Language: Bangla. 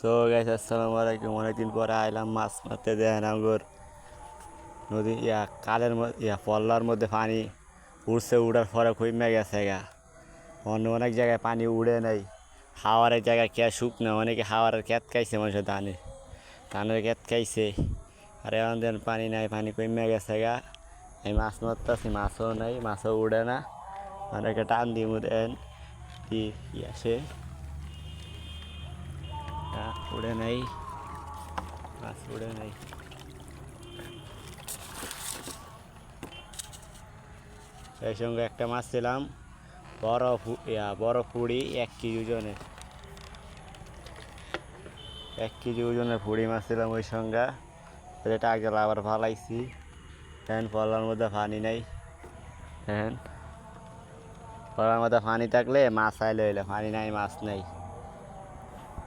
সো গাইস আসসালামু আলাইকুম। অনেকদিন পরে আইলাম মাছ মারতে। দেখেন আমগর নদী কালের পল্লার মধ্যে পানি উঠছে, উঠার পরে কমে গেছে গা। অন্য অনেক জায়গায় পানি উড়ে নেই। হাওয়ারের জায়গায় কে শুকনো, অনেকে হাওয়ারের ক্যাত খাইছে, মানুষের ধানের ক্যাত খাইছে। আর এখন দেন পানি নাই, পানি কমে গেছে গা। আমি মাছ মারতেছি, মাছও নাই, মাছও উড়ে না। অনেকে টান দিমু দেন কি আসে, উড়ে নাই, মাছ উড়ে নাই। সেই সঙ্গে একটা মাছ ছিলাম বড় পুড়ি 1 কেজি ওজনের, 1 কেজি ওজনের পুড়ি মাছ ছিলাম ওই সঙ্গে। এটা আগে আবার ফালাইছি। হ্যাঁ, পলার মধ্যে পানি নাই। হ্যাঁ, পলার মধ্যে পানি থাকলে মাছ আইলে হইলে, পানি নাই, মাছ নাই।